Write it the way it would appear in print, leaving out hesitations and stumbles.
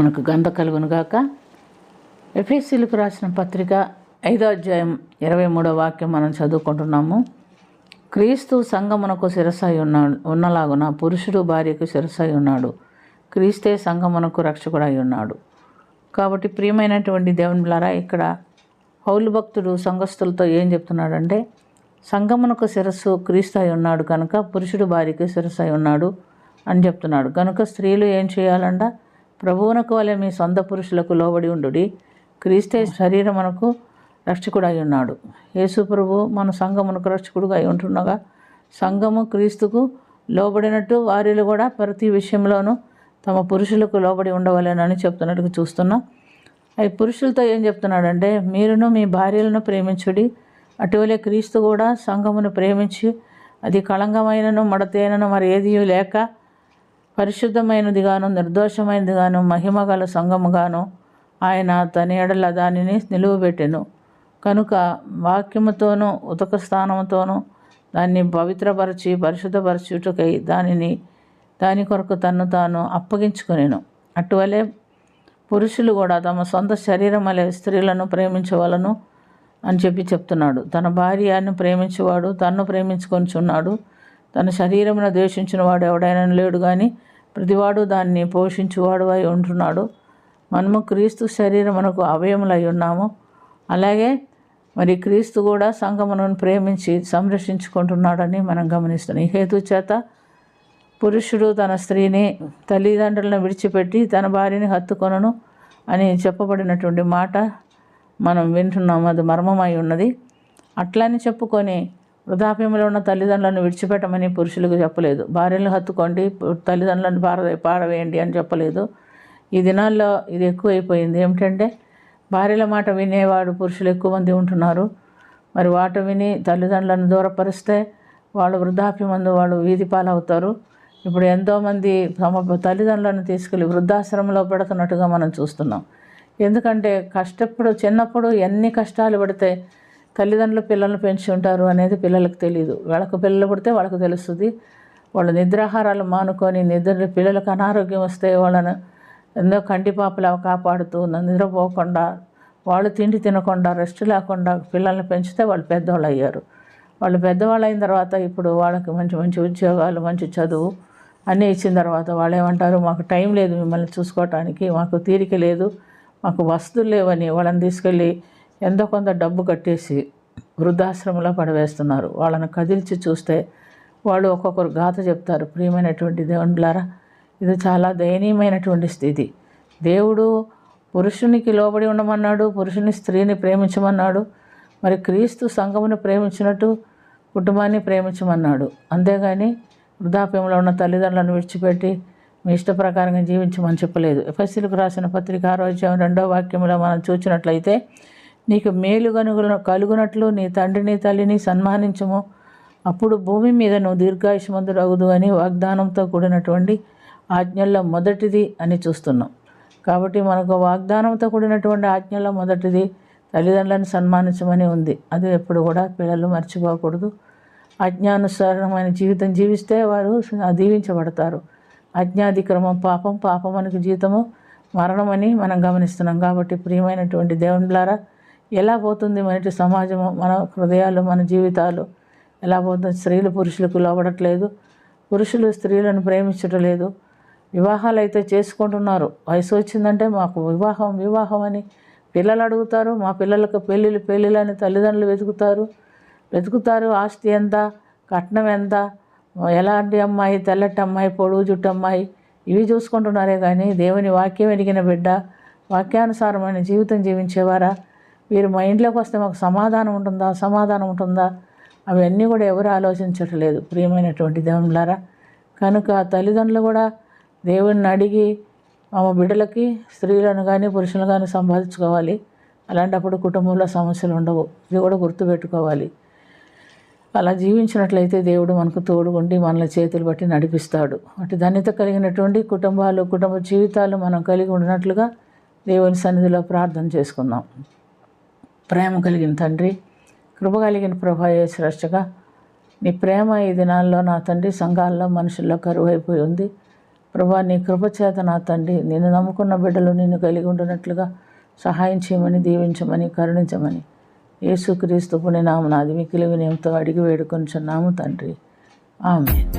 మనకు గంధ కలుగునుగాక. ఎఫెసీయులకు రాసిన పత్రిక 5వ అధ్యాయం 23వ వాక్యం మనం చదువుకుంటున్నాము. క్రీస్తు సంఘమునకు శిరస్సై ఉన్నలాగున పురుషుడు భార్యకు శిరస్సై ఉన్నాడు. క్రీస్తే సంఘమునకు రక్షకుడై ఉన్నాడు. కాబట్టి ప్రియమైనటువంటి దేవుని బిడ్డలారా, ఇక్కడ పౌలు భక్తుడు సంఘస్థులతో ఏం చెప్తున్నాడంటే, సంఘమునకు శిరస్సు క్రీస్తు అయి ఉన్నాడు కనుక పురుషుడు భార్యకు శిరస్సై ఉన్నాడు అని చెప్తున్నాడు. కనుక స్త్రీలు ఏం చేయాలంట? ప్రభువునకు వలె మీ సొంత పురుషులకు లోబడి ఉండుడి. క్రీస్తే శరీరమునకు రక్షకుడు అయి ఉన్నాడు. యేసు ప్రభు మన సంఘమునకు రక్షకుడుగా అయి ఉంటుండగా సంఘము క్రీస్తుకు లోబడినట్టు వారిలో కూడా ప్రతి విషయంలోనూ తమ పురుషులకు లోబడి ఉండవలేనని చెప్తున్నట్టుగా చూస్తున్నాం. అవి పురుషులతో ఏం చెప్తున్నాడంటే, మీరును మీ భార్యలను ప్రేమించుడి. అటువలే క్రీస్తు కూడా సంఘమును ప్రేమించి అది కళంకమైనను మడతేనను మరి ఏదీ లేక పరిశుద్ధమైనదిగాను నిర్దోషమైనదిగాను మహిమగల సంఘముగాను ఆయన తన ఎడల దానిని నిలువబెట్టెను. కనుక వాక్యముతోనూ ఉతక స్థానముతోనూ దాన్ని పవిత్రపరచి పరిశుద్ధపరచుటకై దాని కొరకు తన్ను తాను అప్పగించుకొనెను. అటువలే పురుషులు కూడా తమ సొంత శరీరం వలె స్త్రీలను ప్రేమించవలను అని చెప్తున్నాడు. తన భార్యను ప్రేమించేవాడు తన్ను ప్రేమించుకొనిచున్నాడు. తన శరీరమును ద్వేషించిన వాడు ఎవడైనా లేడు, కానీ ప్రతివాడు దాన్ని పోషించువాడు అయి ఉంటున్నాడు. మనము క్రీస్తు శరీరమునకు అవయములై ఉన్నాము. అలాగే మరి క్రీస్తు కూడా సంఘమును ప్రేమించి సంరక్షించుకుంటున్నాడని మనం గమనిస్తున్నాం. ఈ హేతు చేత పురుషుడు తన స్త్రీని తల్లిదండ్రులను విడిచిపెట్టి తన భార్యని హత్తుకొనను అని చెప్పబడినటువంటి మాట మనం వింటున్నాము. అది మర్మమై ఉన్నది. అట్లని చెప్పుకొని వృద్ధాప్యంలో ఉన్న తల్లిదండ్రులను విడిచిపెట్టమని పురుషులకు చెప్పలేదు. భార్యలను హత్తుకోండి, తల్లిదండ్రులను పారవేయండి అని చెప్పలేదు. ఈ దినాల్లో ఇది ఎక్కువైపోయింది. ఏమిటంటే భార్యల మాట వినేవాడు పురుషులు ఎక్కువ మంది ఉంటున్నారు. మరి వాట విని తల్లిదండ్రులను దూరపరిస్తే వాళ్ళు వృద్ధాప్యమందు వాళ్ళు వీధి పాలవుతారు. ఇప్పుడు ఎంతోమంది తమ తల్లిదండ్రులను తీసుకెళ్ళి వృద్ధాశ్రమంలో పెడుతున్నట్టుగా మనం చూస్తున్నాం. ఎందుకంటే చిన్నప్పుడు ఎన్ని కష్టాలు పడితే తల్లిదండ్రులు పిల్లల్ని పెంచి ఉంటారు అనేది పిల్లలకు తెలియదు. వాళ్ళకు పిల్లలు పుడితే వాళ్ళకు తెలుస్తుంది. వాళ్ళు నిద్రాహారాలు మానుకొని పిల్లలకు అనారోగ్యం వస్తే వాళ్ళను ఎంతో కంటిపాపలా కాపాడుతూ నిద్రపోకుండా వాళ్ళు తిండి తినకుండా రెస్ట్ లేకుండా పిల్లల్ని పెంచితే వాళ్ళు పెద్దవాళ్ళు అయ్యారు. వాళ్ళు పెద్దవాళ్ళు అయిన తర్వాత ఇప్పుడు వాళ్ళకి మంచి మంచి ఉద్యోగాలు, మంచి చదువు అన్నీ ఇచ్చిన తర్వాత వాళ్ళు ఏమంటారు, మాకు టైం లేదు మిమ్మల్ని చూసుకోవటానికి, మాకు తీరిక లేదు, మాకు వస్తువులు లేవని వాళ్ళని తీసుకెళ్ళి ఎంతో కొంత డబ్బు కట్టేసి వృద్ధాశ్రమంలో పడవేస్తున్నారు. వాళ్ళని కదిల్చి చూస్తే వాళ్ళు ఒక్కొక్కరు గాథ చెప్తారు. ప్రియమైనటువంటి దేవునిలారా, ఇది చాలా దయనీయమైనటువంటి స్థితి. దేవుడు పురుషునికి లోబడి ఉండమన్నాడు, పురుషుని స్త్రీని ప్రేమించమన్నాడు. మరి క్రీస్తు సంఘమును ప్రేమించినట్టు కుటుంబాన్ని ప్రేమించమన్నాడు. అంతేగాని వృద్ధాప్యంలో ఉన్న తల్లిదండ్రులను విడిచిపెట్టి మీ ఇష్ట ప్రకారంగా జీవించమని చెప్పలేదు. ఎఫెసీయులకు రాసిన పత్రిక 6వ అధ్యాయం 2వ వాక్యంలో మనం చూసినట్లయితే, నీకు మేలు కలుగునట్లు నీ తండ్రిని తల్లిని సన్మానించము, అప్పుడు భూమి మీద నువ్వు దీర్ఘాయుష్మంతుడగుదు అని వాగ్దానంతో కూడినటువంటి ఆజ్ఞల్లో మొదటిది అని చూస్తున్నాం. కాబట్టి మనకు వాగ్దానంతో కూడినటువంటి ఆజ్ఞల్లో మొదటిది తల్లిదండ్రులను సన్మానించమని ఉంది. అది ఎప్పుడు కూడా పిల్లలు మర్చిపోకూడదు. ఆజ్ఞానుసారమైన జీవితం జీవిస్తే వారు దీవించబడతారు. ఆజ్ఞాతిక్రమం పాపం, పాపమునకు జీతము మరణమని మనం గమనిస్తున్నాం. కాబట్టి ప్రియమైనటువంటి దేవునిలారా, ఎలా పోతుంది మన సమాజము, మన హృదయాలు, మన జీవితాలు ఎలా పోతుంది? స్త్రీలు పురుషులకు లోబడట్లేదు, పురుషులు స్త్రీలను ప్రేమించడం లేదు. వివాహాలు అయితే చేసుకుంటున్నారు. వయసు వచ్చిందంటే మాకు వివాహం అని పిల్లలు అడుగుతారు. మా పిల్లలకు పెళ్ళిళ్ళని తల్లిదండ్రులు వెతుకుతారు. ఆస్తి ఎంత, కట్నం ఎంత, ఎలాంటి అమ్మాయి, తెల్లటి అమ్మాయి, పొడుగు జుట్టు అమ్మాయి, ఇవి చూసుకుంటున్నారే కానీ దేవుని వాక్యం ఎరిగిన బిడ్డ, వాక్యానుసారమైన జీవితం జీవించేవారా? వీరు మా ఇంట్లోకి వస్తే మాకు సమాధానం ఉంటుందా? అవన్నీ కూడా ఎవరు ఆలోచించట్లేదు. ప్రియమైనటువంటి దేవునిలారా, కనుక తల్లిదండ్రులు కూడా దేవుణ్ణి అడిగి మా బిడ్డలకి స్త్రీలను కానీ పురుషులను కానీ సంపాదించుకోవాలి. అలాంటప్పుడు కుటుంబంలో సమస్యలు ఉండవు. ఇది కూడా గుర్తుపెట్టుకోవాలి. అలా జీవించినట్లయితే దేవుడు మనకు తోడుగుండి మనల చేతులు బట్టి నడిపిస్తాడు. అటు ధన్యత కలిగినటువంటి కుటుంబాలు, కుటుంబ జీవితాలు మనం కలిగి ఉన్నట్లుగా దేవుని సన్నిధిలో ప్రార్థన చేసుకుందాం. ప్రేమ కలిగిన తండ్రి, కృప కలిగిన ప్రభా యేసు రక్షగా, నీ ప్రేమ ఈ దినాల్లో నా తండ్రి సంఘాల్లో మనుషుల్లో కరువైపోయి ఉంది. ప్రభా, నీ కృప చేత నా తండ్రి నిన్ను నమ్ముకున్న బిడ్డలు నిన్ను కలిగి ఉంటున్నట్లుగా సహాయం చేయమని, దీవించమని, కరుణించమని యేసుక్రీస్తు పుణ్యనామమున మిక్కిలి వినయంతో అడిగి వేడుకొనుచున్నాము తండ్రి. ఆమేన్.